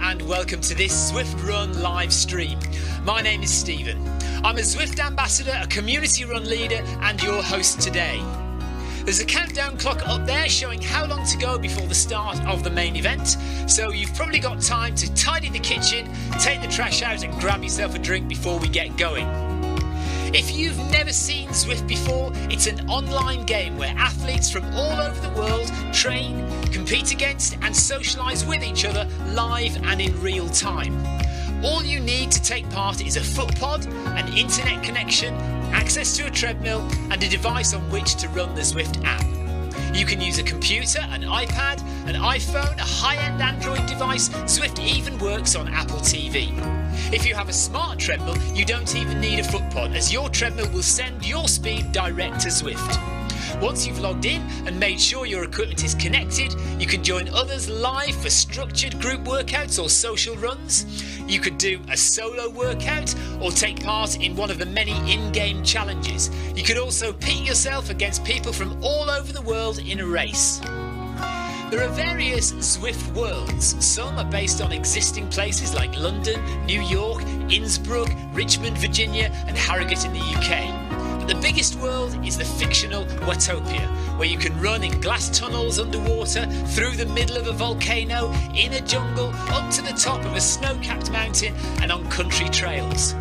and welcome to this Zwift Run live stream. My name is Stephen. I'm a Zwift ambassador, a community run leader and your host today. There's a countdown clock up there showing how long to go before the start of the main event, so you've probably got time to tidy the kitchen, take the trash out and grab yourself a drink before we get going. If you've never seen Zwift before, it's an online game where athletes from all over the world train, compete against and socialise with each other live and in real time. All you need to take part is a foot pod, an internet connection, access to a treadmill and a device on which to run the Zwift app. You can use a computer, an iPad, an iPhone, a high-end Android device. Zwift even works on Apple TV. If you have a smart treadmill, you don't even need a foot pod, as your treadmill will send your speed direct to Zwift. Once you've logged in and made sure your equipment is connected, you can join others live for structured group workouts or social runs. You could do a solo workout or take part in one of the many in-game challenges. You could also pit yourself against people from all over the world in a race. There are various Zwift worlds. Some are based on existing places like London, New York, Innsbruck, Richmond, Virginia and Harrogate in the UK. But the biggest world is the fictional Watopia, where you can run in glass tunnels underwater, through the middle of a volcano, in a jungle, up to the top of a snow-capped mountain and on country trails.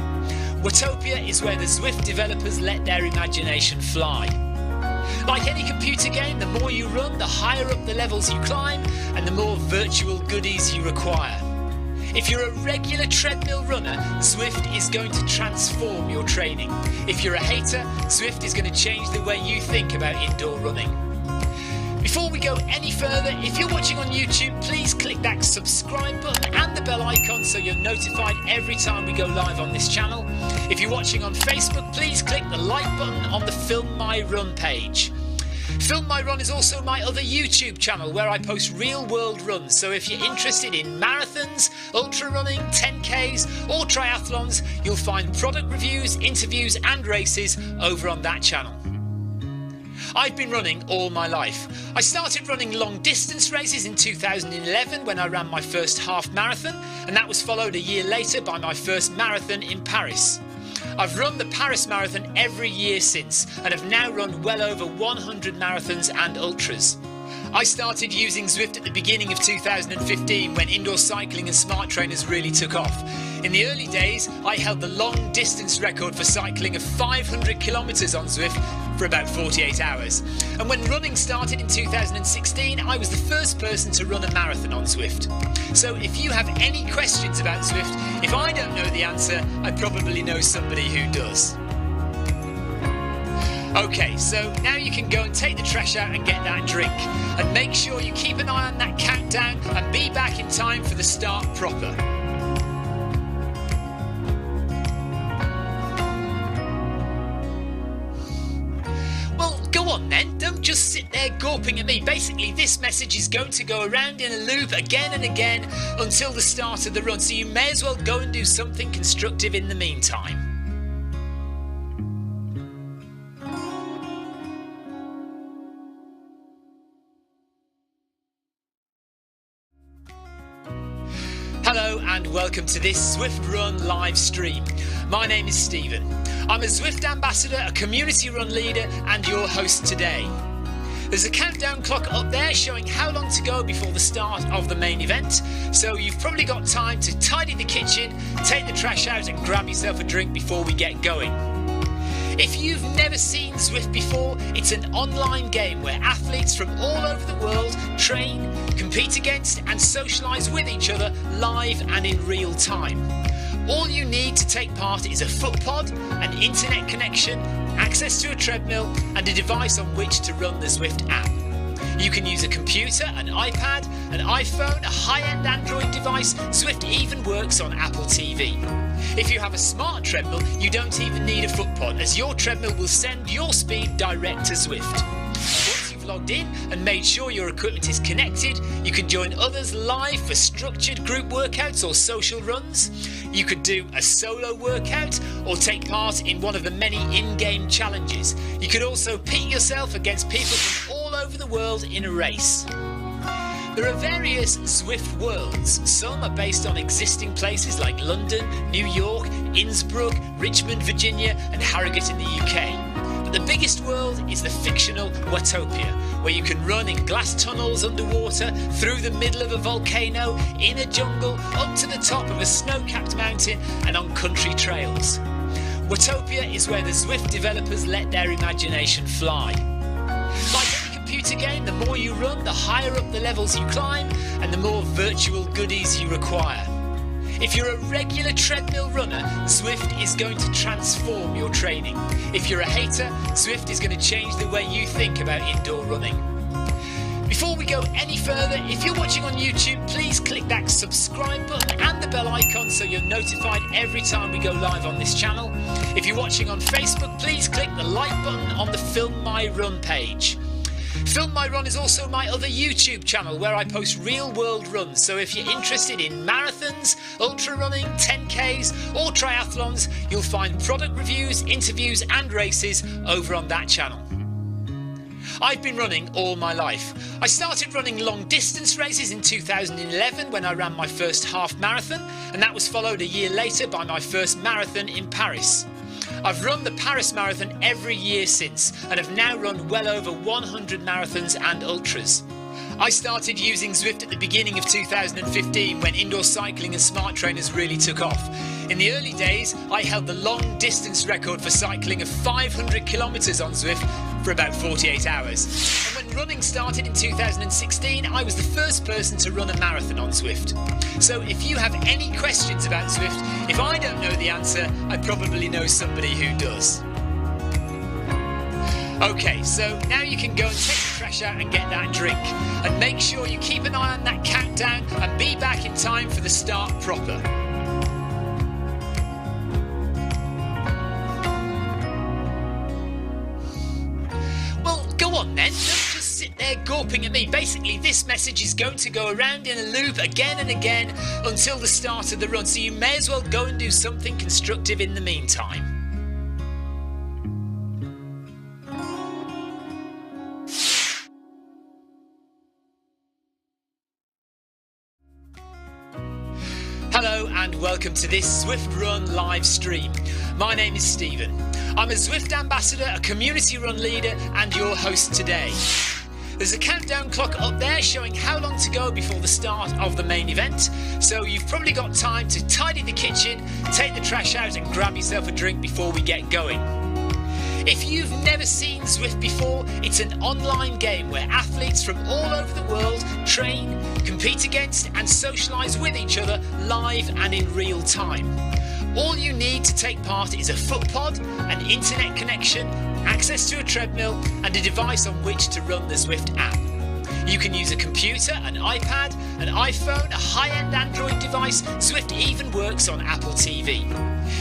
Watopia is where the Zwift developers let their imagination fly. Like any computer game, the more you run, the higher up the levels you climb and the more virtual goodies you require. If you're a regular treadmill runner, Zwift is going to transform your training. If you're a hater, Zwift is going to change the way you think about indoor running. Before we go any further, if you're watching on YouTube, please click that subscribe button and the bell icon so you're notified every time we go live on this channel. If you're watching on Facebook, please click the like button on the Film My Run page. Film My Run is also my other YouTube channel where I post real world runs, so if you're interested in marathons, ultra running, 10Ks or triathlons, you'll find product reviews, interviews and races over on that channel. I've been running all my life. I started running long distance races in 2011 when I ran my first half marathon, and that was followed a year later by my first marathon in Paris. I've run the Paris Marathon every year since and have now run well over 100 marathons and ultras. I started using Zwift at the beginning of 2015 when indoor cycling and smart trainers really took off. In the early days, I held the long distance record for cycling of 500 kilometres on Zwift for about 48 hours. And when running started in 2016, I was the first person to run a marathon on Zwift. So if you have any questions about Zwift, if I don't know the answer, I probably know somebody who does. Okay, so now you can go and take the trash out and get that drink. And make sure you keep an eye on that countdown and be back in time for the start proper. Well, go on then, don't just sit there gawping at me. Basically, this message is going to go around in a loop again and again until the start of the run, so you may as well go and do something constructive in the meantime. Hello and welcome to this Zwift Run live stream. My name is Stephen. I'm a Zwift ambassador, a community run leader and your host today. There's a countdown clock up there showing how long to go before the start of the main event, so you've probably got time to tidy the kitchen, take the trash out and grab yourself a drink before we get going. If you've never seen Zwift before, it's an online game where athletes from all over the world train, compete against and socialise with each other live and in real time. All you need to take part is a foot pod, an internet connection, access to a treadmill and a device on which to run the Zwift app. You can use a computer, an iPad, an iPhone, a high-end Android device. Zwift even works on Apple TV. If you have a smart treadmill, you don't even need a foot pod, as your treadmill will send your speed direct to Zwift. Once you've logged in and made sure your equipment is connected, you can join others live for structured group workouts or social runs. You could do a solo workout or take part in one of the many in-game challenges. You could also pit yourself against people from all over the world in a race. There are various Zwift worlds. Some are based on existing places like London, New York, Innsbruck, Richmond, Virginia and Harrogate in the UK. But the biggest world is the fictional Watopia, where you can run in glass tunnels underwater, through the middle of a volcano, in a jungle, up to the top of a snow-capped mountain and on country trails. Watopia is where the Zwift developers let their imagination fly. Like any computer game, the more you run, the higher up the levels you climb and the more virtual goodies you require. If you're a regular treadmill runner, Zwift is going to transform your training. If you're a hater, Zwift is going to change the way you think about indoor running. Before we go any further, if you're watching on YouTube, please click that subscribe button and the bell icon so you're notified every time we go live on this channel. If you're watching on Facebook, please click the like button on the Film My Run page. Film My Run is also my other YouTube channel where I post real world runs, so if you're interested in marathons, ultra running, 10Ks or triathlons, you'll find product reviews, interviews and races over on that channel. I've been running all my life. I started running long distance races in 2011 when I ran my first half marathon, and that was followed a year later by my first marathon in Paris. I've run the Paris Marathon every year since and have now run well over 100 marathons and ultras. I started using Zwift at the beginning of 2015 when indoor cycling and smart trainers really took off. In the early days, I held the long distance record for cycling of 500 kilometres on Zwift for about 48 hours. And when running started in 2016, I was the first person to run a marathon on Zwift. So if you have any questions about Zwift, if I don't know the answer, I probably know somebody who does. Okay, so now you can go and take the trash out and get that drink. And make sure you keep an eye on that countdown and be back in time for the start proper. Well, go on then, don't just sit there gawping at me. Basically, this message is going to go around in a loop again and again until the start of the run, so you may as well go and do something constructive in the meantime. Hello and welcome to this Zwift Run live stream. My name is Stephen. I'm a Zwift ambassador, a community run leader and your host today. There's a countdown clock up there showing how long to go before the start of the main event, so you've probably got time to tidy the kitchen, take the trash out and grab yourself a drink before we get going. If you've never seen Zwift before, it's an online game where athletes from all over the world train, compete against and socialise with each other live and in real time. All you need to take part is a foot pod, an internet connection, access to a treadmill and a device on which to run the Zwift app. You can use a computer, an iPad, an iPhone, a high-end Android device. Zwift even works on Apple TV.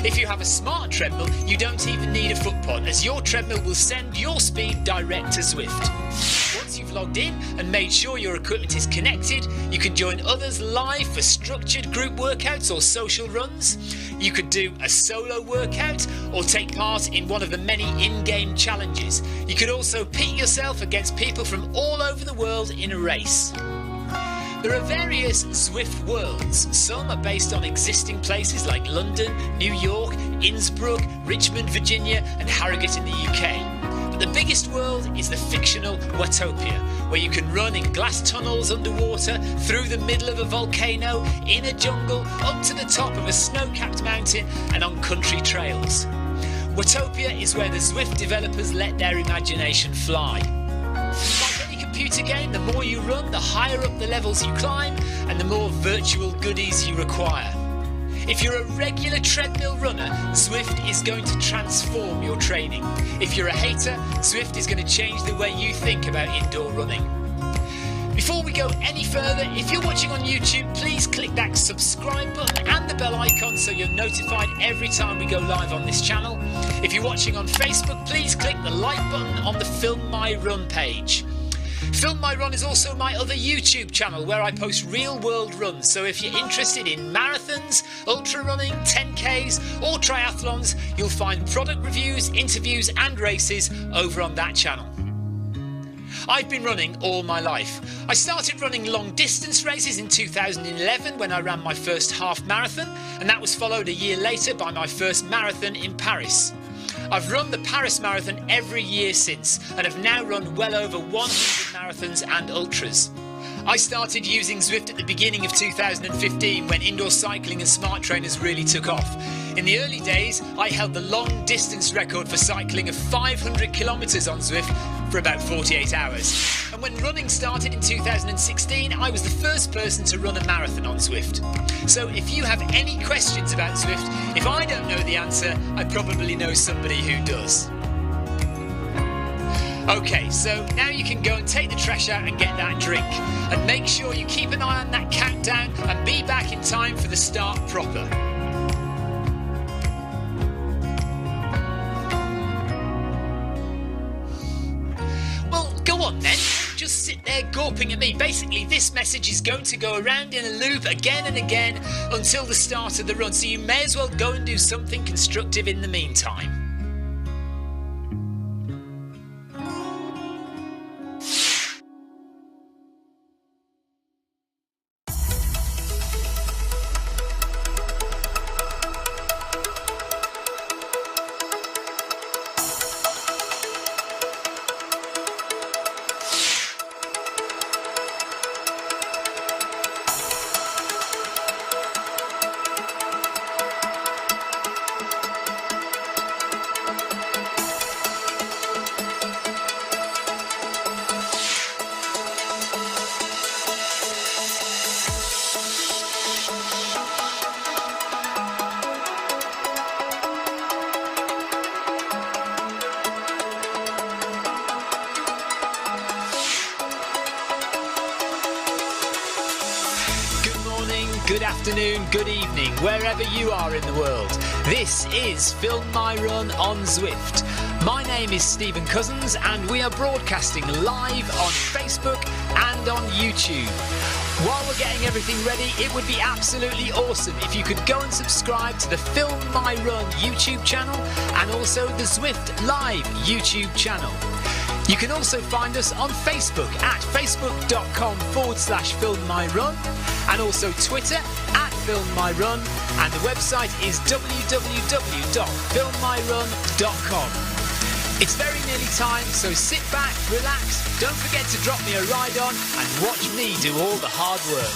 If you have a smart treadmill, you don't even need a foot pod, as your treadmill will send your speed direct to Zwift. Once you've logged in and made sure your equipment is connected, you can join others live for structured group workouts or social runs. You could do a solo workout or take part in one of the many in-game challenges. You could also pit yourself against people from all over the world in a race. There are various Zwift worlds. Some are based on existing places like London, New York, Innsbruck, Richmond, Virginia and Harrogate in the UK. But the biggest world is the fictional Watopia, where you can run in glass tunnels underwater, through the middle of a volcano, in a jungle, up to the top of a snow-capped mountain and on country trails. Watopia is where the Zwift developers let their imagination fly. Like any computer game, the more you run, the higher up the levels you climb and the more virtual goodies you require. If you're a regular treadmill runner, Zwift is going to transform your training. If you're a hater, Zwift is going to change the way you think about indoor running. Before we go any further, if you're watching on YouTube, please click that subscribe button and the bell icon so you're notified every time we go live on this channel. If you're watching on Facebook, please click the like button on the Film My Run page. Film My Run is also my other YouTube channel where I post real world runs, so if you're interested in marathons, ultra running, 10Ks or triathlons, you'll find product reviews, interviews and races over on that channel. I've been running all my life. I started running long distance races in 2011 when I ran my first half marathon, and that was followed a year later by my first marathon in Paris. I've run the Paris Marathon every year since and have now run well over 100 marathons and ultras. I started using Zwift at the beginning of 2015 when indoor cycling and smart trainers really took off. In the early days, I held the long distance record for cycling of 500 kilometres on Zwift for about 48 hours. And when running started in 2016, I was the first person to run a marathon on Zwift. So if you have any questions about Zwift, if I don't know the answer, I probably know somebody who does. Okay, so now you can go and take the trash out and get that drink. And make sure you keep an eye on that countdown and be back in time for the start proper. Well, go on then. Just sit there gawping at me. Basically, this message is going to go around in a loop again and again until the start of the run. So you may as well go and do something constructive in the meantime. Good afternoon, good evening, wherever you are in the world. This is Film My Run on Zwift. My name is Stephen Cousins and we are broadcasting live on Facebook and on YouTube. While we're getting everything ready, it would be absolutely awesome if you could go and subscribe to the Film My Run YouTube channel and also the Zwift Live YouTube channel. You can also find us on Facebook at facebook.com/filmmyrun and also Twitter at filmmyrun, and the website is www.filmmyrun.com. It's very nearly time, so sit back, relax, don't forget to drop me a ride on and watch me do all the hard work.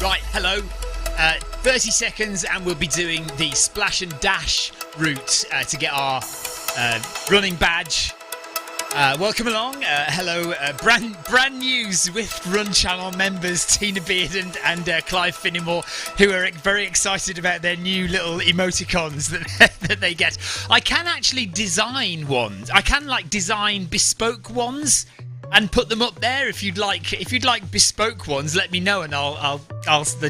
Right, hello. 30 seconds and we'll be doing the splash and dash route to get our running badge. Welcome along. Hello, brand new Zwift Run channel members, Tina Beard and Clive Finnimore, who are very excited about their new little emoticons that they get. I can actually design ones. I can design bespoke ones and put them up there. If you'd like bespoke ones, let me know and I'll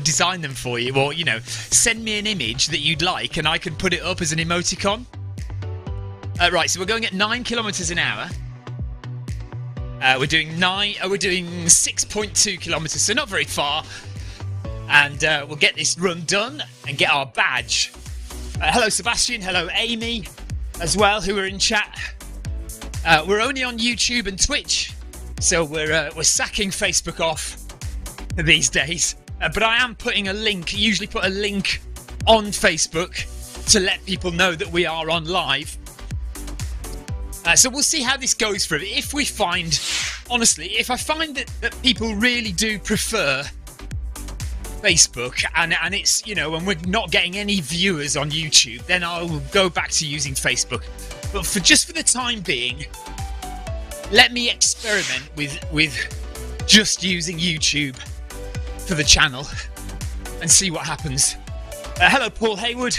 design them for you, or send me an image that you'd like and I can put it up as an emoticon. Right, so we're going at 9 kilometers an hour. We're doing 6.2 kilometers, so not very far, and we'll get this run done and get our badge. Hello Sebastian, hello Amy as well, who are in chat. We're only on YouTube and Twitch, so we're sacking Facebook off these days. But I am putting a link, usually put a link on Facebook to let people know that we are on live. So we'll see how this goes for it. If we find, honestly, if I find that people really do prefer Facebook and it's, you know, and we're not getting any viewers on YouTube, then I'll go back to using Facebook. But for the time being, let me experiment with just using YouTube for the channel and see what happens. Hello, Paul Haywood.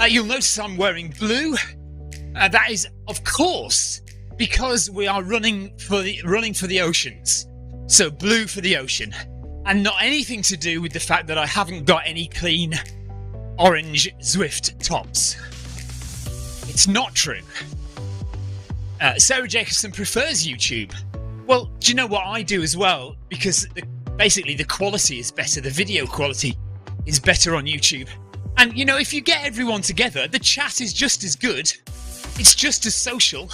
You'll notice I'm wearing blue. That is, of course, because we are running for the oceans. So blue for the ocean. And not anything to do with the fact that I haven't got any clean orange Zwift tops. It's not true. Sarah Jacobson prefers YouTube. Well, do you know what I do as well? Because basically the quality is better. The video quality is better on YouTube. And, you know, if you get everyone together, the chat is just as good. It's just as social.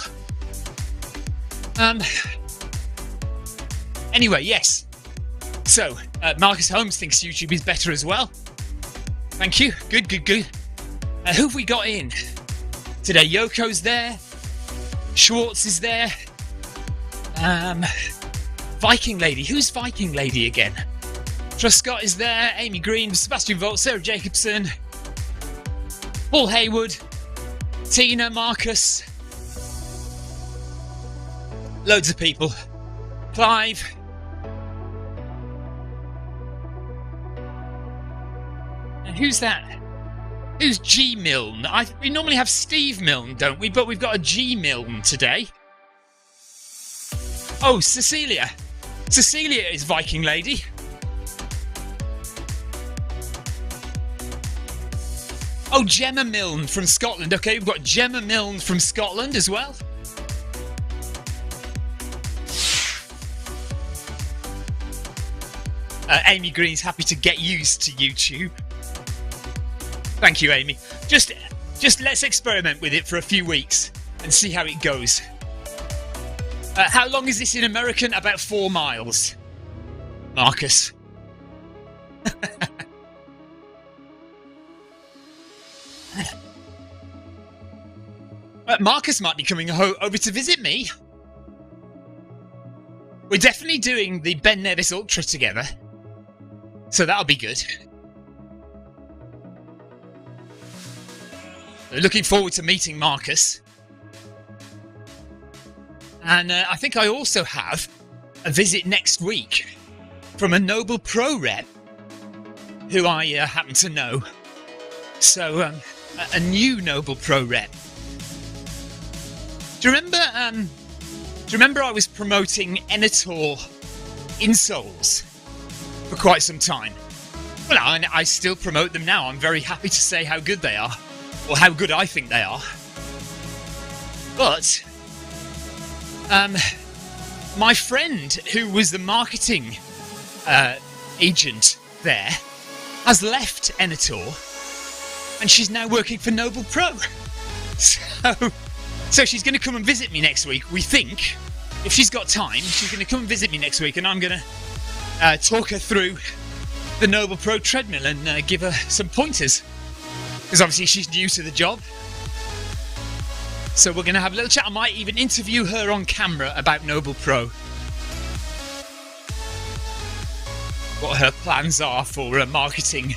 Anyway, yes. So, Marcus Holmes thinks YouTube is better as well. Thank you. Good. Who have we got in today? Yoko's there. Schwartz is there. Viking Lady. Who's Viking Lady again? Truscott is there. Amy Green, Sebastian Volt, Sarah Jacobson, Paul Haywood, Tina, Marcus. Loads of people. Clive. And who's that? Who's G Milne? We normally have Steve Milne, don't we? But we've got a G Milne today. Oh, Cecilia. Cecilia is Viking Lady. Oh, Gemma Milne from Scotland. Okay, we've got Gemma Milne from Scotland as well. Amy Green's happy to get used to YouTube. Thank you, Amy. Just let's experiment with it for a few weeks and see how it goes. How long is this in American? About 4 miles. Marcus. Marcus might be coming over to visit me. We're definitely doing the Ben Nevis Ultra together. So that'll be good. Looking forward to meeting Marcus. And I think I also have a visit next week from a Noble Pro rep who I happen to know. So, a new Noble Pro rep. Do you remember I was promoting Enator insoles for quite some time? Well, I still promote them now. I'm very happy to say how good they are. Or how good I think they are. But my friend, who was the marketing agent there, has left Enator, and she's now working for Noble Pro. So she's going to come and visit me next week. We think, if she's got time, she's going to come and visit me next week, and I'm going to talk her through the Noble Pro treadmill and give her some pointers. Because obviously she's new to the job. So we're going to have a little chat. I might even interview her on camera about Noble Pro. What her plans are for marketing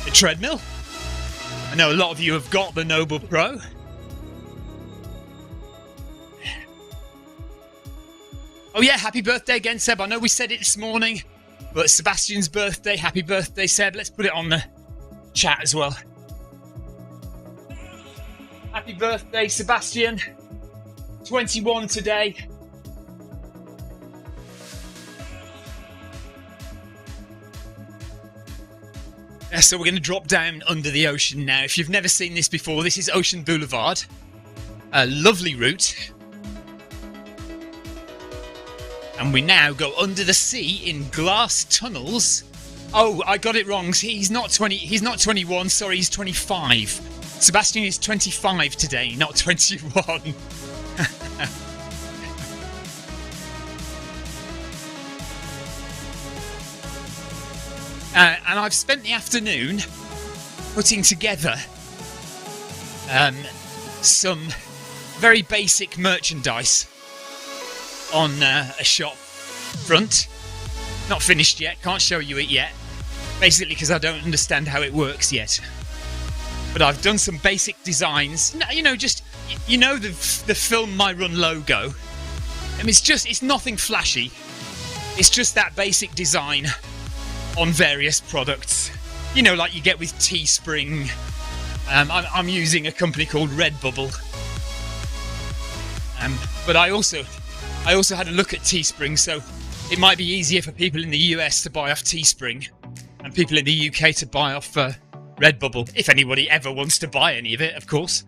the treadmill. I know a lot of you have got the Noble Pro. Oh yeah, happy birthday again, Seb. I know we said it this morning, but Sebastian's birthday. Happy birthday, Seb. Let's put it on the chat as well. Happy birthday, Sebastian. 21 today. So we're going to drop down under the ocean now. If you've never seen this before, this is Ocean Boulevard. A lovely route. And we now go under the sea in glass tunnels. Oh, I got it wrong. He's not 20. He's not 21. Sorry, he's 25. Sebastian is 25 today, not 21. And I've spent the afternoon putting together some very basic merchandise on a shop front. Not finished yet, can't show you it yet. Basically because I don't understand how it works yet. But I've done some basic designs. You know, just, you know, the Film My Run logo. I mean, it's nothing flashy. It's just that basic design on various products. You know, like you get with Teespring. I'm using a company called Redbubble. But I also had a look at Teespring, so it might be easier for people in the US to buy off Teespring and people in the UK to buy off Redbubble, if anybody ever wants to buy any of it, of course.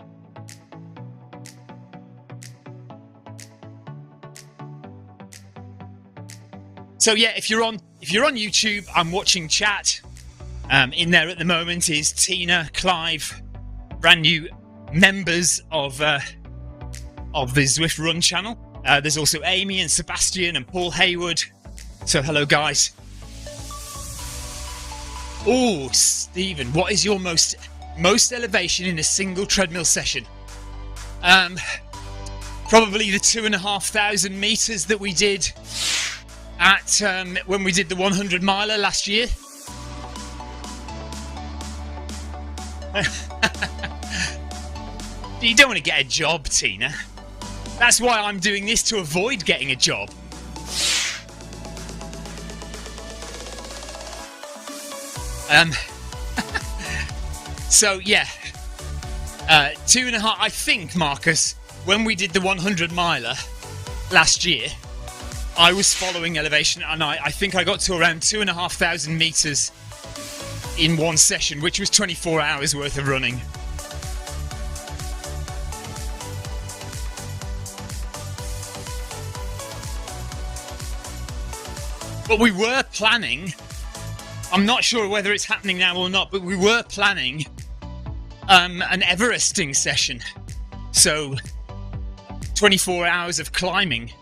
So yeah, if you're on YouTube, I'm watching chat. In there at the moment is Tina, Clive, brand new members of the Zwift Run channel. There's also Amy and Sebastian and Paul Haywood. So hello guys. Oh, Stephen, what is your most elevation in a single treadmill session? Probably the 2,500 meters that we did at when we did the 100 miler last year. You don't want to get a job, Tina. That's why I'm doing this, to avoid getting a job. So yeah, 2.5. I think, Marcus, when we did the 100 miler last year, I was following elevation, and I think I got to around 2,500 meters in one session, which was 24 hours worth of running. But we were planning, I'm not sure whether it's happening now or not, but we were planning an Everesting session. So 24 hours of climbing.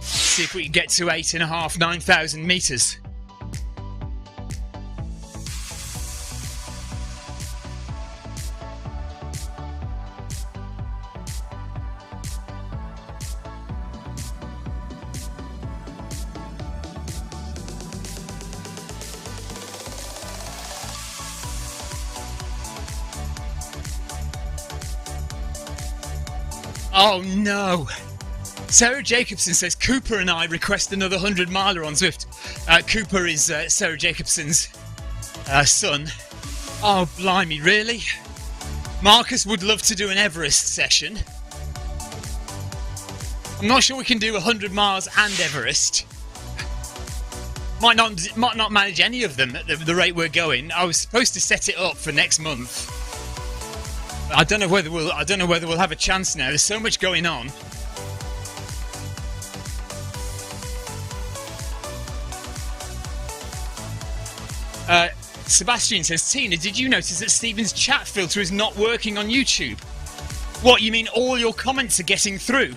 See if we can get to 8,500, 9,000 meters. Oh no! Sarah Jacobson says Cooper and I request another 100 miler on Zwift. Cooper is Sarah Jacobson's son. Oh blimey, really? Marcus would love to do an Everest session. I'm not sure we can do 100 miles and Everest. Might not manage any of them at the rate we're going. I was supposed to set it up for next month. I don't know whether we'll have a chance now. There's so much going on. Sebastian says, Tina, did you notice that Stephen's chat filter is not working on YouTube? What, you mean all your comments are getting through?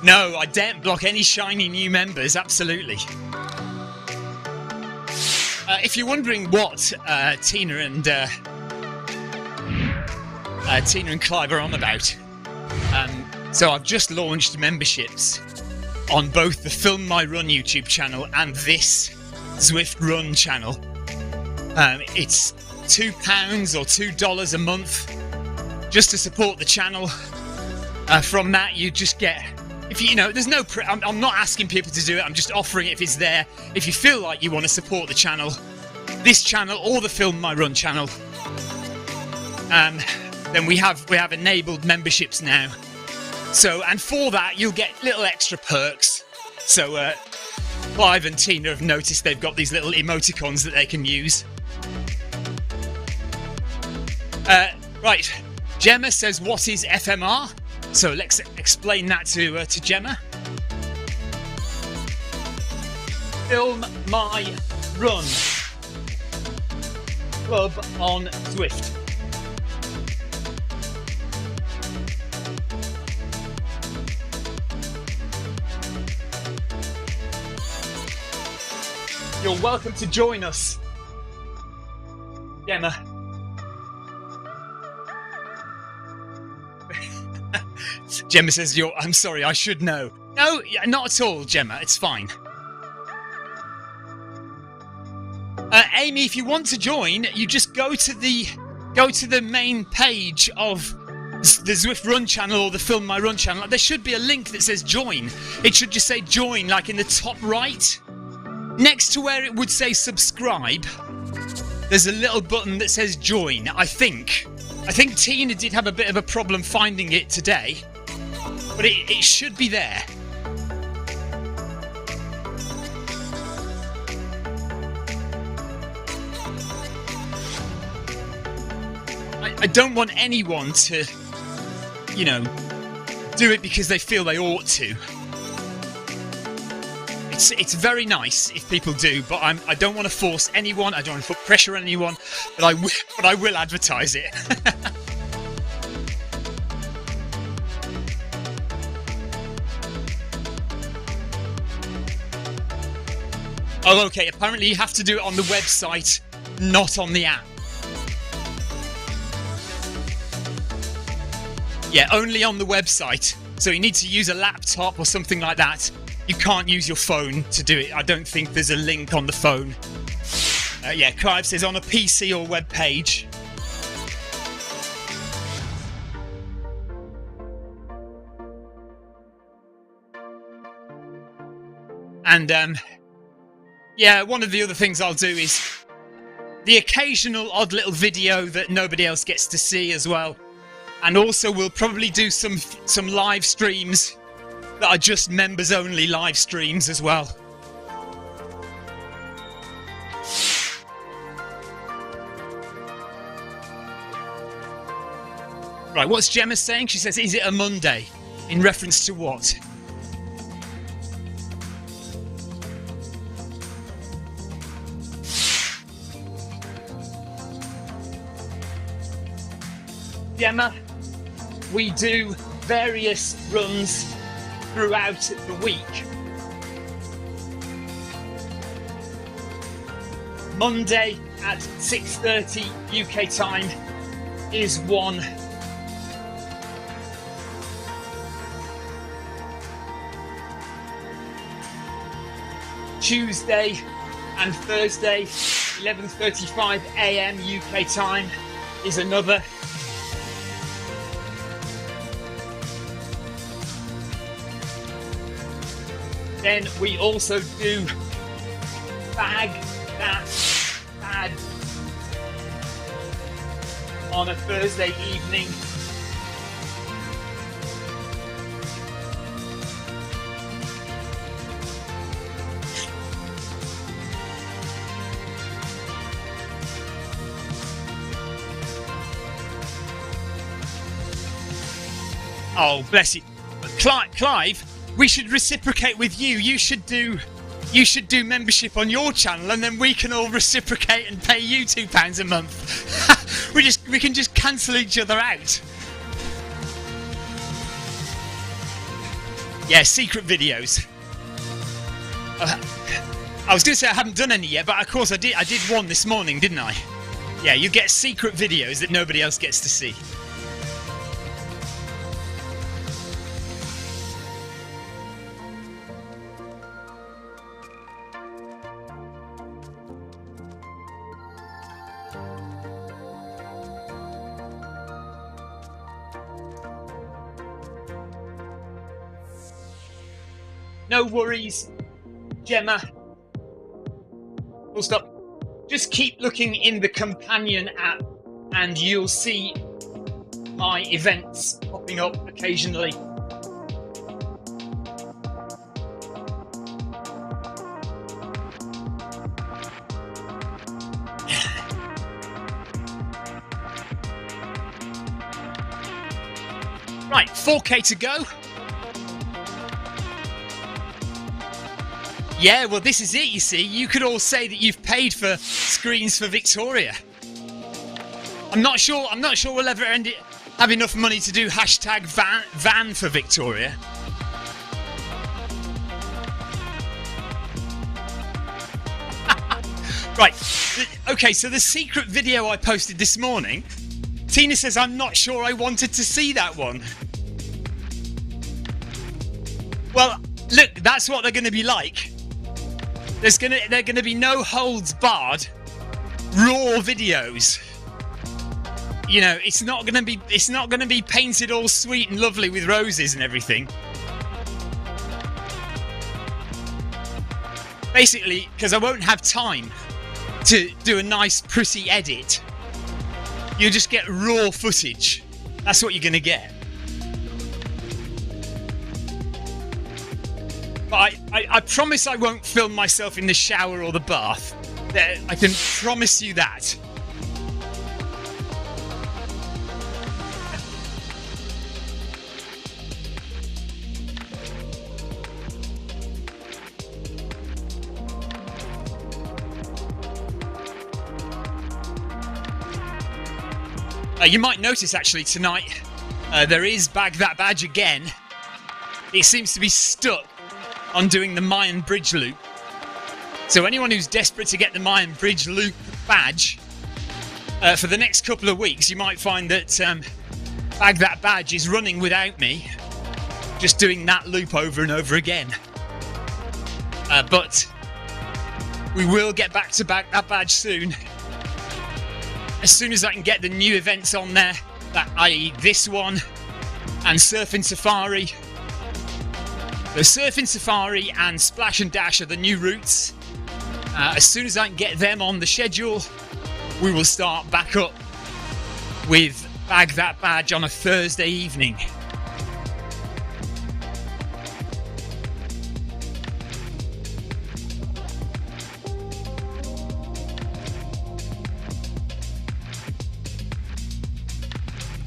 No, I daren't block any shiny new members, absolutely. If you're wondering what Tina and Clive are on about, so I've just launched memberships on both the Film My Run YouTube channel and this Zwift Run channel. It's £2 or $2 a month just to support the channel. From that, you just get... If you know, there's no. I'm not asking people to do it. I'm just offering it if it's there. If you feel like you want to support the channel, this channel or the Film My Run channel, then we have enabled memberships now. So, and for that you'll get little extra perks. So Clive and Tina have noticed they've got these little emoticons that they can use. Right, Gemma says, what is FMR? So let's explain that to Gemma. Film My Run Club on Zwift. You're welcome to join us. Gemma. Gemma says, I'm sorry, I should know. No, not at all, Gemma. It's fine. Amy, if you want to join, you just go to the main page of the Zwift Run channel or the Film My Run channel. There should be a link that says join. It should just say join, like in the top right. Next to where it would say subscribe, there's a little button that says join, I think. I think Tina did have a bit of a problem finding it today, but it should be there. I don't want anyone to, you know, do it because they feel they ought to. It's very nice if people do, but I don't want to force anyone. I don't want to put pressure on anyone, but I will advertise it. Oh, okay. Apparently, you have to do it on the website, not on the app. Yeah, only on the website. So you need to use a laptop or something like that. You can't use your phone to do it. I don't think there's a link on the phone. Yeah, Clive says on a PC or web page. And yeah, one of the other things I'll do is the occasional odd little video that nobody else gets to see as well. And also we'll probably do some live streams that are just members only live streams as well. Right, what's Gemma saying? She says, is it a Monday? In reference to what? Gemma, we do various runs throughout the week. Monday at 6:30 UK time is one. Tuesday and Thursday, 11:35 AM UK time is another. Then we also do Bag That Bad on a Thursday evening. Oh, bless you. Clive, we should reciprocate with you. You should do membership on your channel, and then we can all reciprocate and pay you £2 a month. we can just cancel each other out. Yeah, secret videos. I was going to say I haven't done any yet, but of course I did one this morning, didn't I? Yeah, you get secret videos that nobody else gets to see. No worries, Gemma. Full stop. Just keep looking in the companion app and you'll see my events popping up occasionally. Right, 4K to go. Yeah, well, this is it, you see. You could all say that you've paid for screens for Victoria. I'm not sure we'll ever have enough money to do hashtag van for Victoria. Right, okay, so the secret video I posted this morning, Tina says I'm not sure I wanted to see that one. Well, look, that's what they're going to be like. They're going to be no holds barred, raw videos. You know, it's not going to be painted all sweet and lovely with roses and everything. Basically, because I won't have time to do a nice, pretty edit. You'll just get raw footage. That's what you're going to get. But I promise I won't film myself in the shower or the bath. I can promise you that. You might notice actually tonight there is Bag That Badge again. It seems to be stuck on doing the Mayan Bridge loop. So anyone who's desperate to get the Mayan Bridge loop badge, for the next couple of weeks you might find that Bag That Badge is running without me, just doing that loop over and over again. But we will get back to Bag That Badge soon. As soon as I can get the new events on there, i.e. this one and Surfing Safari. So Surfing Safari and Splash and Dash are the new routes. As soon as I can get them on the schedule, we will start back up with Bag That Badge on a Thursday evening.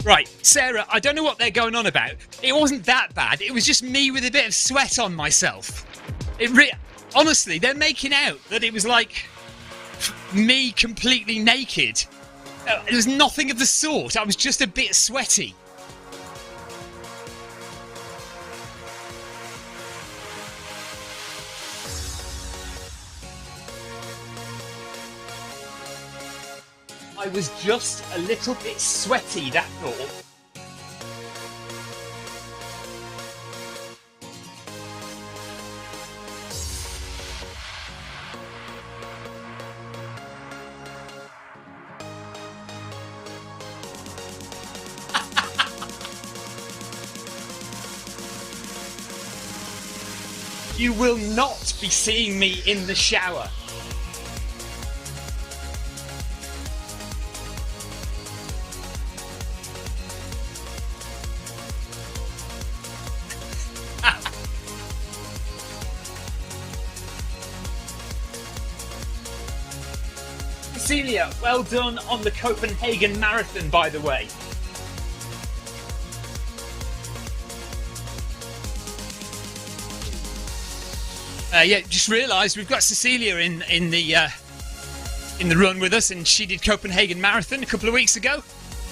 Right, Sarah, I don't know what they're going on about. It wasn't that bad. It was just me with a bit of sweat on myself. Honestly, they're making out that it was like me completely naked. There was nothing of the sort. I was just a bit sweaty. I was just a little bit sweaty, that's all. You will not be seeing me in the shower. Cecilia, well done on the Copenhagen Marathon, by the way. Yeah, just realised we've got Cecilia in the run with us, and she did Copenhagen Marathon a couple of weeks ago.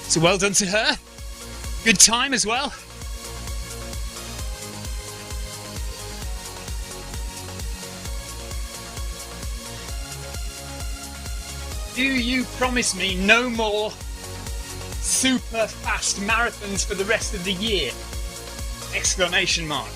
So well done to her. Good time as well. Do you promise me no more super fast marathons for the rest of the year? Exclamation mark.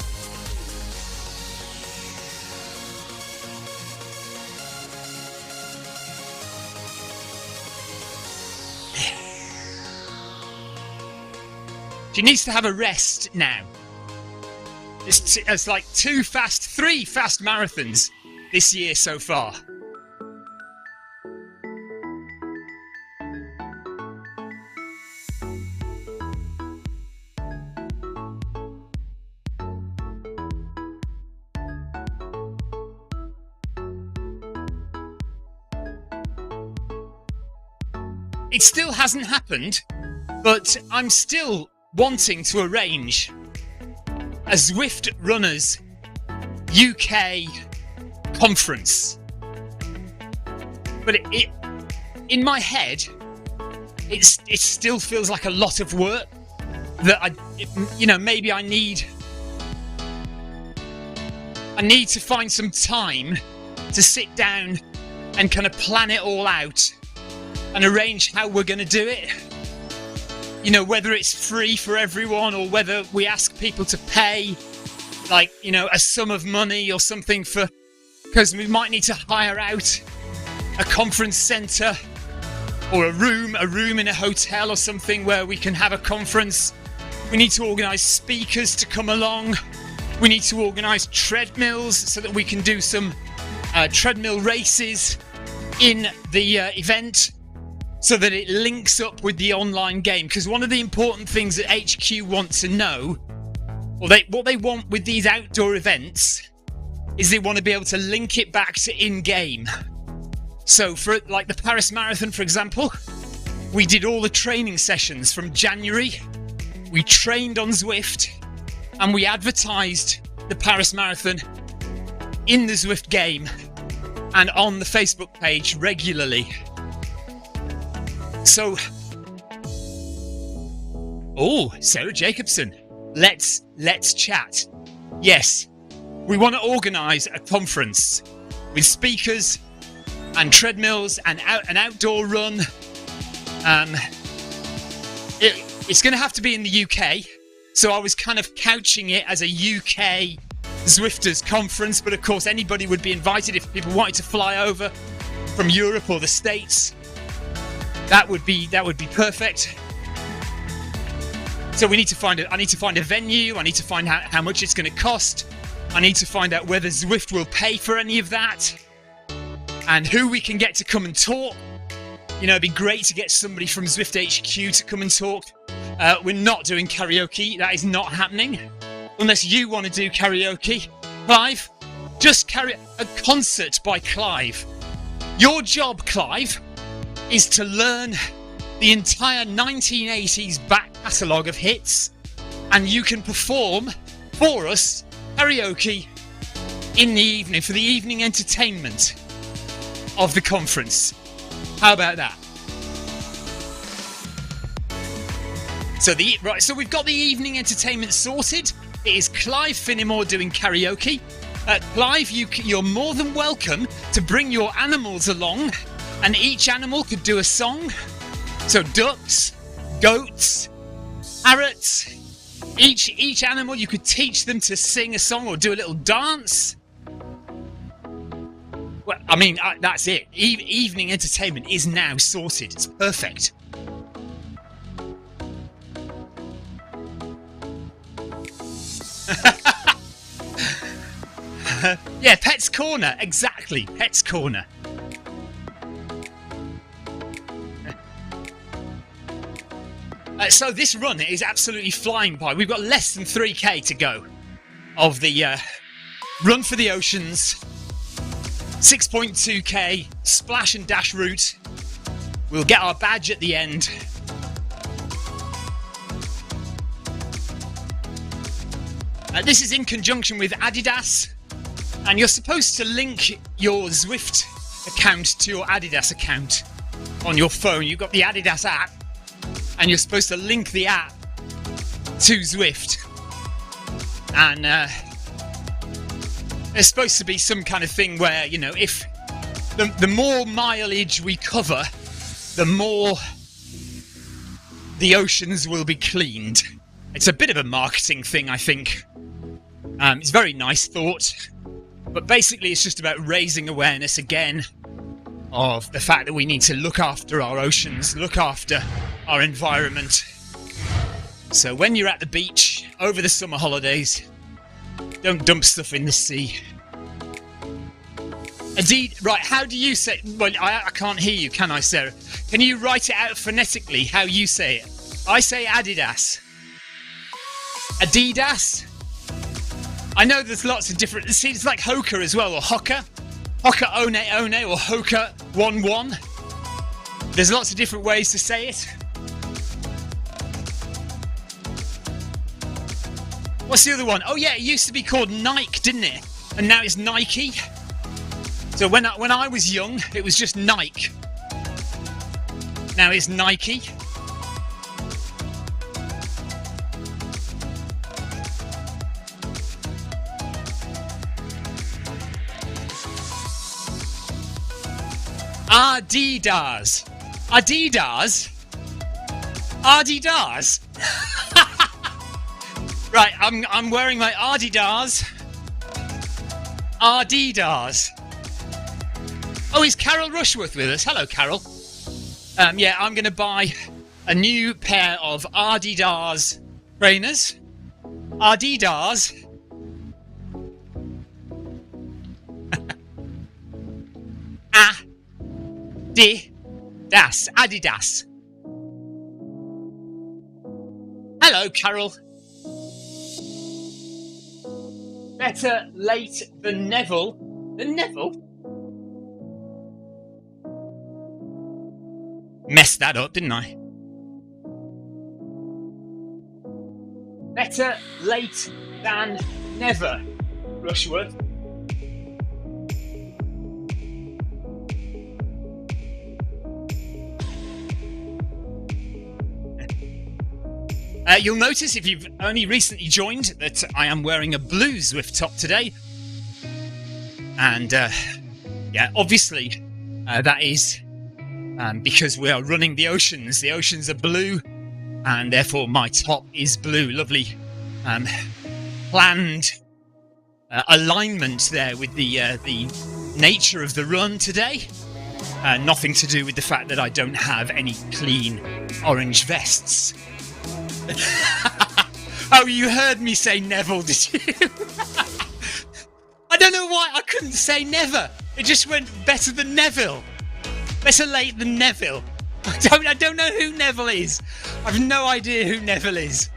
She needs to have a rest now. It's like three fast marathons this year so far. It still hasn't happened, but I'm still wanting to arrange a Zwift Runners UK conference. But it in my head, it still feels like a lot of work that maybe I need to find some time to sit down and kind of plan it all out and arrange how we're going to do it. You know, whether it's free for everyone or whether we ask people to pay, like, you know, a sum of money or something for, because we might need to hire out a conference centre or a room in a hotel or something where we can have a conference. We need to organise speakers to come along. We need to organise treadmills so that we can do some treadmill races in the event, so that it links up with the online game. Because one of the important things that HQ want to know, or what they want with these outdoor events, is they want to be able to link it back to in-game. So for like the Paris Marathon, for example, we did all the training sessions from January. We trained on Zwift and we advertised the Paris Marathon in the Zwift game and on the Facebook page regularly. So, Sarah Jacobson, let's chat. Yes, we want to organise a conference with speakers and treadmills and an outdoor run. It's going to have to be in the UK, so I was kind of couching it as a UK Zwifters conference, but of course anybody would be invited if people wanted to fly over from Europe or the States. That would be perfect. So I need to find a venue. I need to find out how much it's going to cost. I need to find out whether Zwift will pay for any of that, and who we can get to come and talk. You know, it'd be great to get somebody from Zwift HQ to come and talk. We're not doing karaoke. That is not happening. Unless you want to do karaoke. Clive, just a concert by Clive. Your job, Clive, is to learn the entire 1980s back catalogue of hits, and you can perform for us karaoke in the evening for the evening entertainment of the conference. How about that? So we've got the evening entertainment sorted. It is Clive Finnemore doing karaoke. Clive, you're more than welcome to bring your animals along, and each animal could do a song. So ducks, goats, parrots. Each animal, you could teach them to sing a song or do a little dance. Well, I mean, that's it. Evening entertainment is now sorted. It's perfect. Yeah, Pet's Corner. Exactly. Pet's Corner. So this run is absolutely flying by. We've got less than 3k to go of the Run for the Oceans 6.2k splash and dash route. We'll get our badge at the end. This is in conjunction with Adidas, and you're supposed to link your Zwift account to your Adidas account on your phone. You've got the Adidas app, and you're supposed to link the app to Zwift. And there's supposed to be some kind of thing where, you know, if the more mileage we cover, the more the oceans will be cleaned. It's a bit of a marketing thing, I think. It's a very nice thought, but basically it's just about raising awareness again of the fact that we need to look after our oceans, look after our environment. So when you're at the beach over the summer holidays, don't dump stuff in the sea. Right, how do you say... Well, I can't hear you, can I, Sarah? Can you write it out phonetically, how you say it? I say Adidas. Adidas? I know there's lots of different... See, it's like Hoka as well, or Hoka. Hoka One One, or Hoka 1-1. There's lots of different ways to say it. What's the other one? Oh yeah, it used to be called Nike, didn't it? And now it's Nike. So when I was young, it was just Nike. Now it's Nike. Adidas. Adidas? Adidas? Right, I'm wearing my Adidas. Adidas. Oh, is Carol Rushworth with us? Hello, Carol. Yeah, I'm going to buy a new pair of Adidas trainers. Adidas. Adidas. Hello, Carol. Better late than Neville. Than Neville? Messed that up, didn't I? Better late than never, Rushworth. You'll notice, if you've only recently joined, that I am wearing a blue Zwift top today. And, yeah, obviously, that is because we are running the oceans. The oceans are blue, and therefore my top is blue. Lovely planned alignment there with the nature of the run today. Nothing to do with the fact that I don't have any clean orange vests. Oh, you heard me say Neville, did you? I don't know why I couldn't say never. It just went better than Neville. Better late than Neville. I don't know who Neville is. I've no idea who Neville is.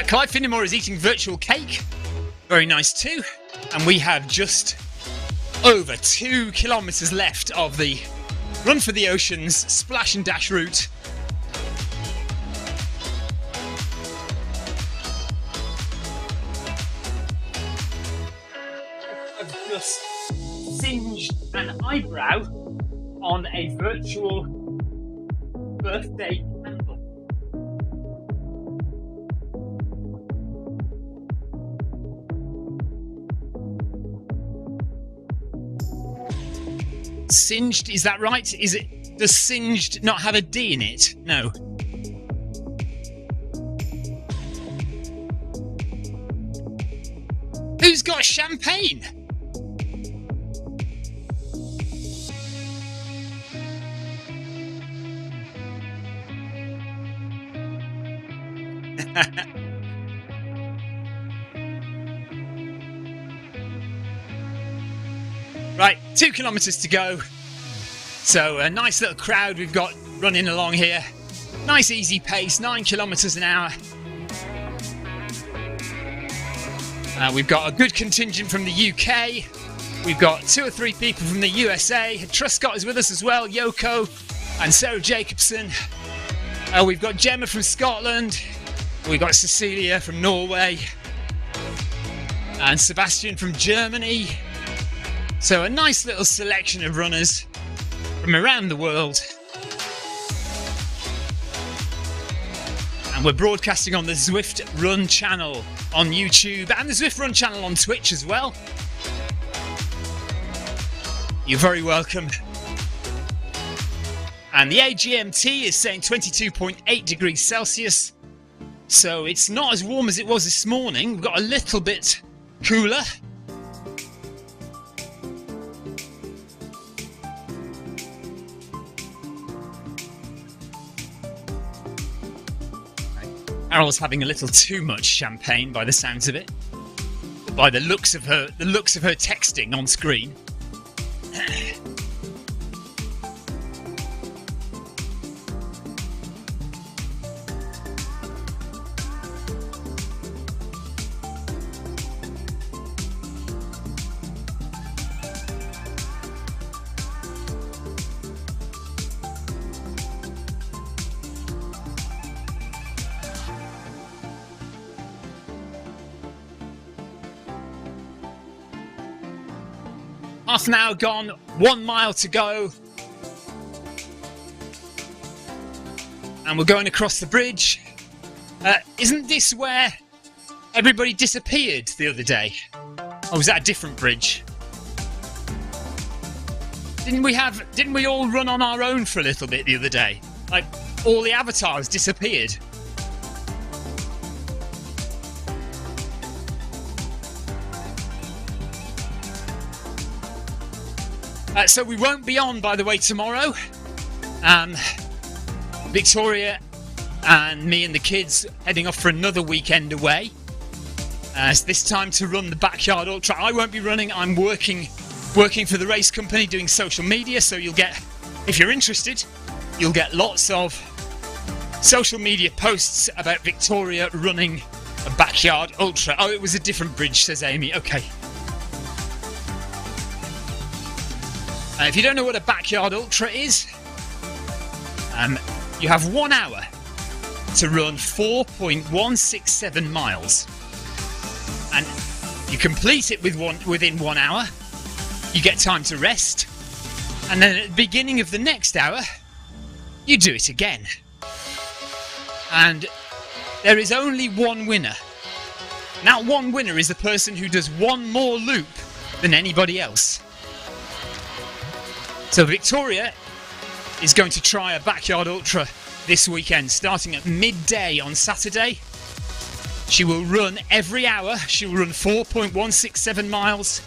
Clive Finnemore is eating virtual cake. Very nice too. And we have just over 2 kilometres left of the Run for the Oceans splash and dash route. Just singed an eyebrow on a virtual birthday candle. Singed, is that right? Does singed not have a D in it? No. Who's got champagne? Right, 2 kilometres to go. So a nice little crowd we've got running along here. Nice easy pace, 9 kilometres an hour. We've got a good contingent from the UK. We've got 2 or 3 people from the USA. Truscott is with us as well, Yoko and Sarah Jacobson. We've got Gemma from Scotland. We've got Cecilia from Norway. And Sebastian from Germany. So a nice little selection of runners from around the world. And we're broadcasting on the Zwift Run channel on YouTube and the Zwift Run channel on Twitch as well. You're very welcome. And the AGMT is saying 22.8 degrees Celsius. So it's not as warm as it was this morning. We've got a little bit cooler. Carol's having a little too much champagne by the sounds of it. By the looks of her texting on screen. Half an hour gone, 1 mile to go. And we're going across the bridge. Isn't this where everybody disappeared the other day? Or was that a different bridge? Didn't we all run on our own for a little bit the other day? Like, all the avatars disappeared. So we won't be on, by the way, tomorrow. Victoria and me and the kids heading off for another weekend away. So this time to run the Backyard Ultra. I won't be running. I'm working for the race company doing social media. So you'll get, if you're interested, you'll get lots of social media posts about Victoria running a Backyard Ultra. Oh, it was a different bridge, says Amy. Okay. If you don't know what a Backyard Ultra is, you have 1 hour to run 4.167 miles. And you complete it within 1 hour, you get time to rest, and then at the beginning of the next hour, you do it again. And there is only one winner. Now, one winner is the person who does one more loop than anybody else. So Victoria is going to try a Backyard Ultra this weekend, starting at midday on Saturday. She will run every hour. She will run 4.167 miles.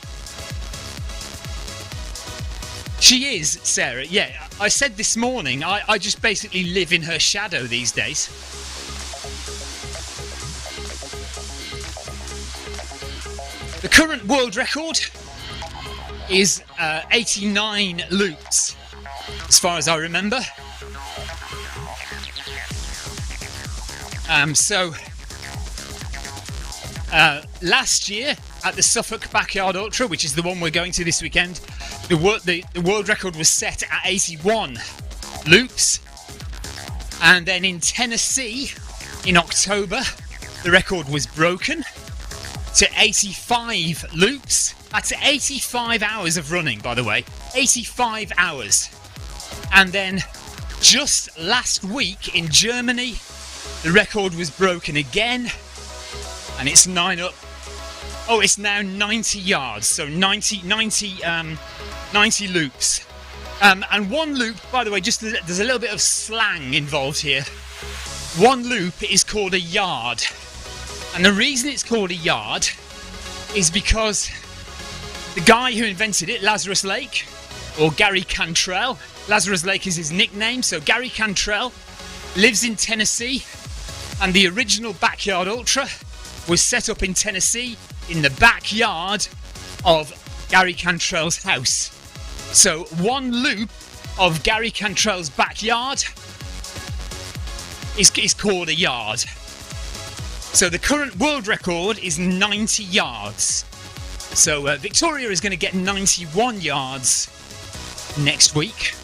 She is, Sarah. Yeah, I said this morning, I just basically live in her shadow these days. The current world record is 89 loops, as far as I remember. Last year at the Suffolk Backyard Ultra, which is the one we're going to this weekend, the world record was set at 81 loops. And then in Tennessee, in October, the record was broken to 85 loops. That's 85 hours of running, by the way. 85 hours. And then just last week in Germany, the record was broken again. And it's 9 up. Oh, it's now 90 yards. So 90 loops. And one loop, by the way, just there's a little bit of slang involved here. One loop is called a yard. And the reason it's called a yard is because the guy who invented it, Lazarus Lake, or Gary Cantrell, Lazarus Lake is his nickname, so Gary Cantrell lives in Tennessee, and the original Backyard Ultra was set up in Tennessee in the backyard of Gary Cantrell's house. So one loop of Gary Cantrell's backyard is called a yard. So the current world record is 90 yards. So Victoria is going to get 91 yards next week.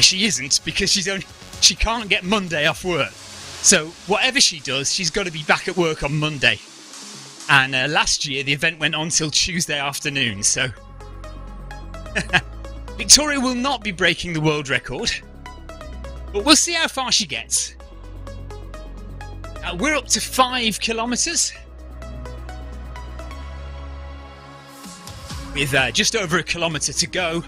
She isn't, because she can't get Monday off work. So whatever she does, she's got to be back at work on Monday. And last year the event went on till Tuesday afternoon. So Victoria will not be breaking the world record, but we'll see how far she gets. We're up to 5 kilometres. With just over a kilometre to go.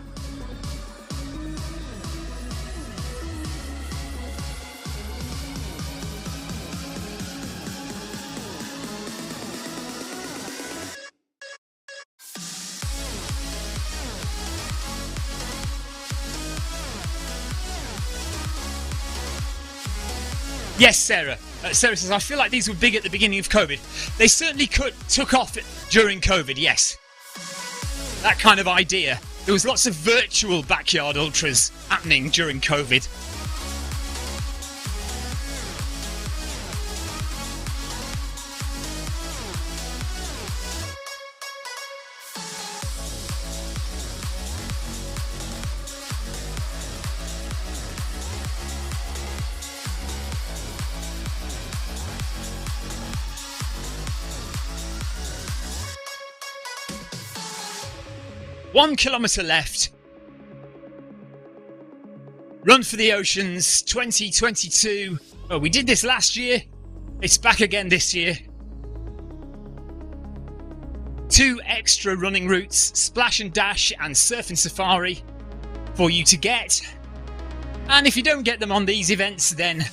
Yes, Sarah. Sarah says, I feel like these were big at the beginning of COVID. They certainly took off during COVID, yes. That kind of idea. There was lots of virtual Backyard Ultras happening during COVID. One kilometre left. Run for the Oceans 2022. Oh, we did this last year. It's back again this year. 2 extra running routes, Splash and Dash and Surf and Safari, for you to get. And if you don't get them on these events, then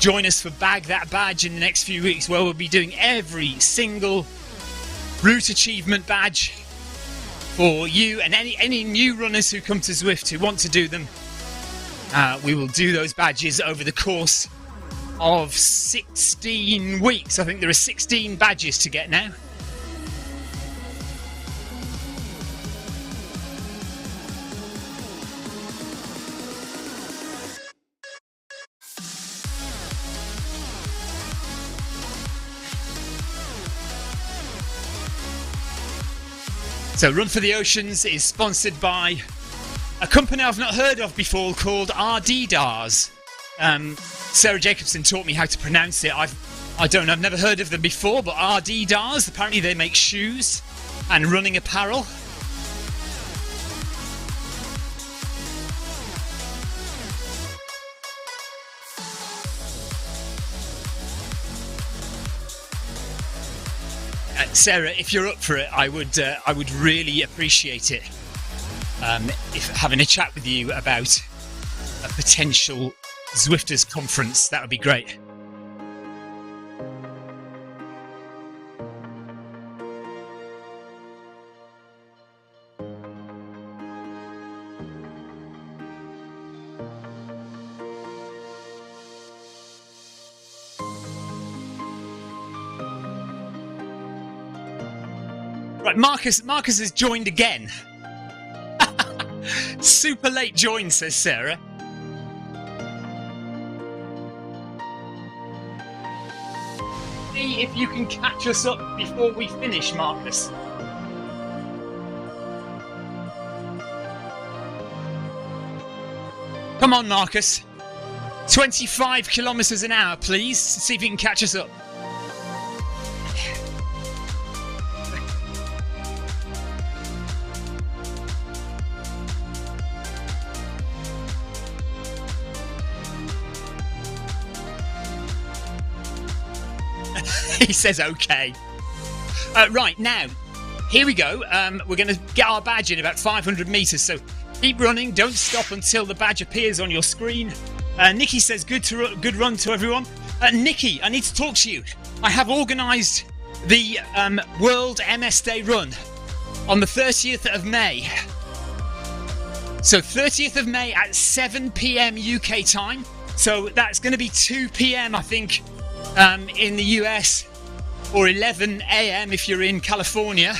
join us for Bag That Badge in the next few weeks, where we'll be doing every single route achievement badge for you and any new runners who come to Zwift who want to do them. We will do those badges over the course of 16 weeks. I think there are 16 badges to get now. So Run for the Oceans is sponsored by a company I've not heard of before called Adidas. Sarah Jacobson taught me how to pronounce it. I've never heard of them before, but Adidas, apparently they make shoes and running apparel. Sarah, if you're up for it, I would really appreciate it. If having a chat with you about a potential Zwifters conference, that would be great. Right, Marcus has joined again. Super late join, says Sarah. See if you can catch us up before we finish, Marcus. Come on, Marcus. 25 kilometers an hour, please. See if you can catch us up. He says okay. Right, now, here we go. We're going to get our badge in about 500 metres, so keep running. Don't stop until the badge appears on your screen. Nikki says good run to everyone. Nikki, I need to talk to you. I have organised the World MS Day Run on the 30th of May. So 30th of May at 7 PM UK time. So that's going to be 2 PM, I think, in the US, or 11 AM if you're in California.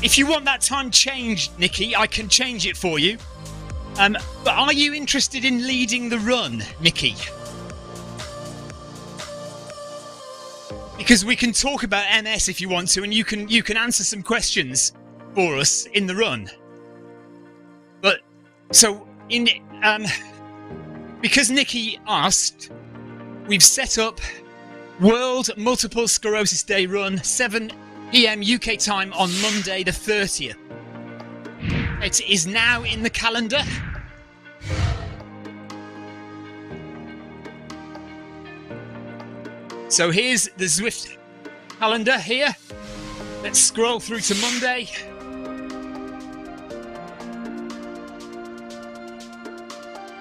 If you want that time changed, Nikki, I can change it for you. But are you interested in leading the run, Nikki? Because we can talk about MS if you want to, and you can answer some questions for us in the run. But so because Nikki asked, we've set up World Multiple Sclerosis Day Run, 7 PM UK time on Monday the 30th. It is now in the calendar. So here's the Zwift calendar here. Let's scroll through to Monday.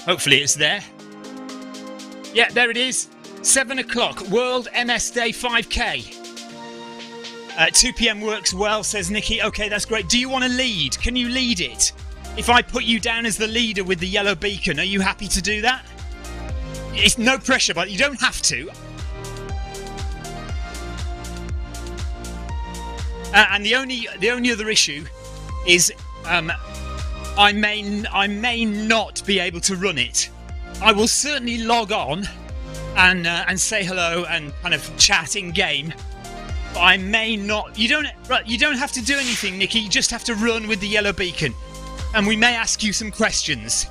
Hopefully it's there. Yeah, there it is. 7 o'clock, World MS Day 5K. 2 PM works well, says Nikki. Okay, that's great. Do you want to lead? Can you lead it? If I put you down as the leader with the yellow beacon, are you happy to do that? It's no pressure, but you don't have to. And the only other issue is I may not be able to run it. I will certainly log on and say hello and kind of chat in game. But I may not. You don't have to do anything, Nikki. You just have to run with the yellow beacon, and we may ask you some questions.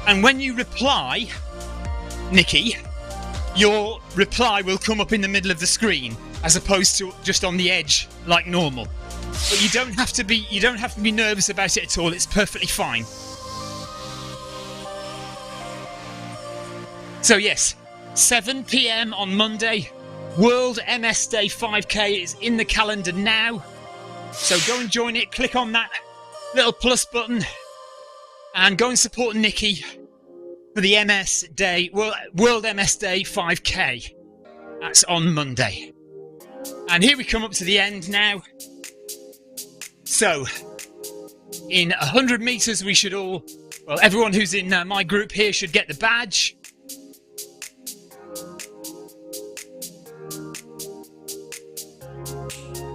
And when you reply, Nikki, your reply will come up in the middle of the screen, as opposed to just on the edge like normal. But you don't have to be nervous about it at all. It's perfectly fine. So yes, 7 p.m. on Monday. World MS Day 5k is in the calendar now. So go and join it. Click on that little plus button and go and support Nikki for the MS Day, World MS Day 5k. That's on Monday. And here we come up to the end now. So, in 100 metres we should all, well, everyone who's in my group here should get the badge.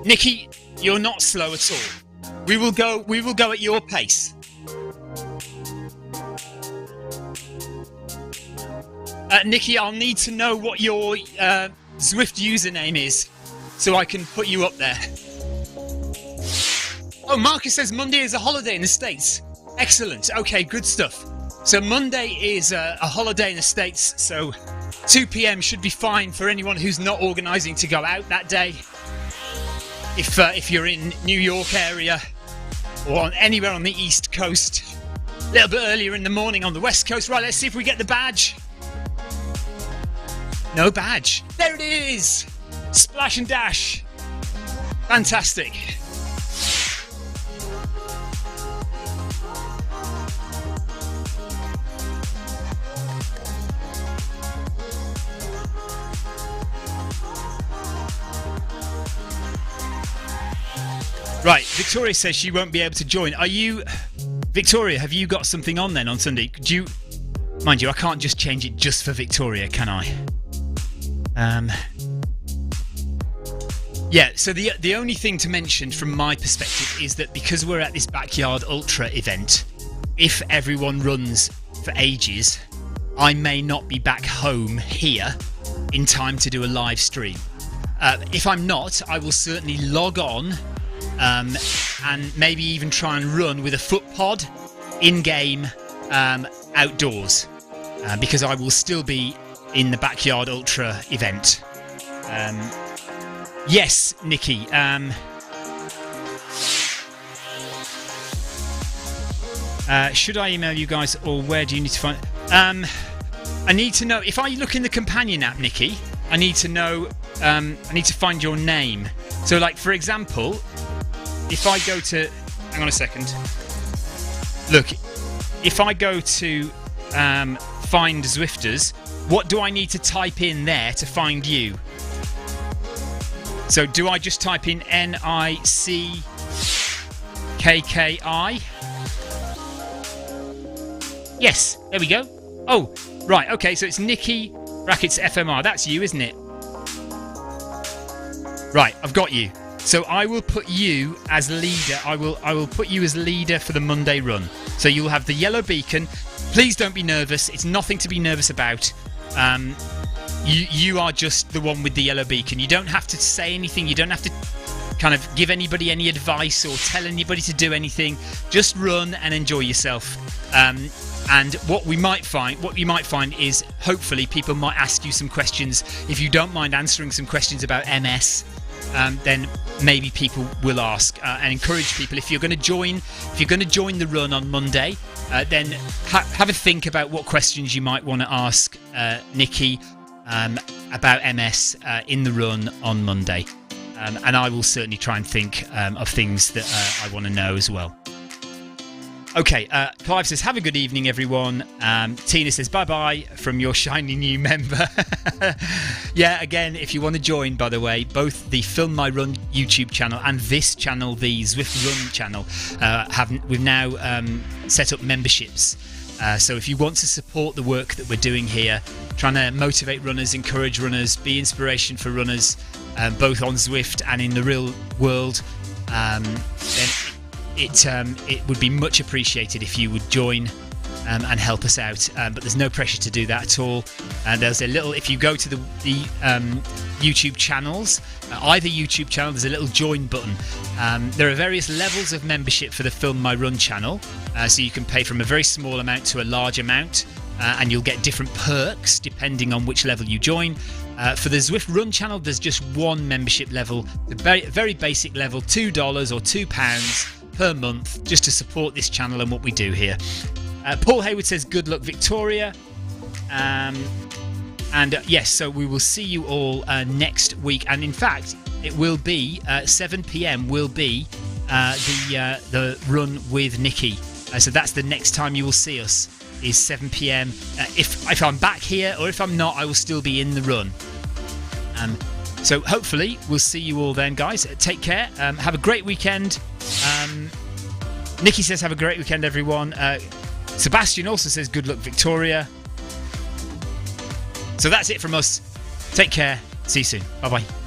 Nikki, you're not slow at all. We will go at your pace. Nikki, I'll need to know what your Zwift username is so I can put you up there. Oh, Marcus says Monday is a holiday in the States. Excellent. Okay, good stuff. So Monday is a holiday in the States, so 2 p.m. should be fine for anyone who's not organising to go out that day. If you're in New York area or anywhere on the East Coast, a little bit earlier in the morning on the West Coast. Right, let's see if we get the badge. No badge. There it is! Splash and dash. Fantastic. Right, Victoria says she won't be able to join. Are you... Victoria, have you got something on then on Sunday? Mind you, I can't just change it just for Victoria, can I? Yeah, so the only thing to mention from my perspective is that because we're at this backyard ultra event, if everyone runs for ages, I may not be back home here in time to do a live stream. If I'm not, I will certainly log on and maybe even try and run with a foot pod in-game outdoors because I will still be in the backyard ultra event. Yes, Nikki. Should I email you guys, or where do you need to find? I need to know if I look in the companion app, Nikki. I need to know. I need to find your name. So, like for example, if I go to, hang on a second. Look, if I go to find Zwifters, what do I need to type in there to find you? So do I just type in NICKKI? Yes, there we go. Oh, right, okay, so it's Nikki brackets FMR. That's you, isn't it? Right, I've got you. So I will put you as leader. I will put you as leader for the Monday run. So you'll have the yellow beacon. Please don't be nervous. It's nothing to be nervous about. You are just the one with the yellow beacon. You don't have to say anything. You don't have to kind of give anybody any advice or tell anybody to do anything. Just run and enjoy yourself. And what you might find is hopefully people might ask you some questions. If you don't mind answering some questions about MS, then maybe people will ask and encourage people. If you're going to join the run on Monday, then have a think about what questions you might want to ask Nikki about MS in the run on Monday, and I will certainly try and think of things that I want to know as well. Okay, Clive says, have a good evening, everyone. Tina says, bye-bye from your shiny new member. Yeah, again, if you want to join, by the way, both the Film My Run YouTube channel and this channel, the Zwift Run channel, we've now set up memberships. So if you want to support the work that we're doing here, trying to motivate runners, encourage runners, be inspiration for runners, both on Zwift and in the real world, then it would be much appreciated if you would join and help us out, but there's no pressure to do that at all. And there's a little, if you go to the YouTube channels, either YouTube channel, there's a little join button. There are various levels of membership for the Film My Run channel, so you can pay from a very small amount to a large amount, and you'll get different perks depending on which level you join. For the Zwift Run channel, there's just one membership level, the very basic level, $2 or £2 per month, just to support this channel and what we do here. Paul Hayward says, good luck, Victoria. And yes, so we will see you all next week. And in fact, it will be 7 p.m. will be the run with Nikki. So that's the next time you will see us, is 7 p.m. If I'm back here, or if I'm not, I will still be in the run. So hopefully we'll see you all then, guys. Take care. Have a great weekend. Nikki says have a great weekend, everyone. Sebastian also says good luck, Victoria. So that's it from us. Take care. See you soon. Bye-bye.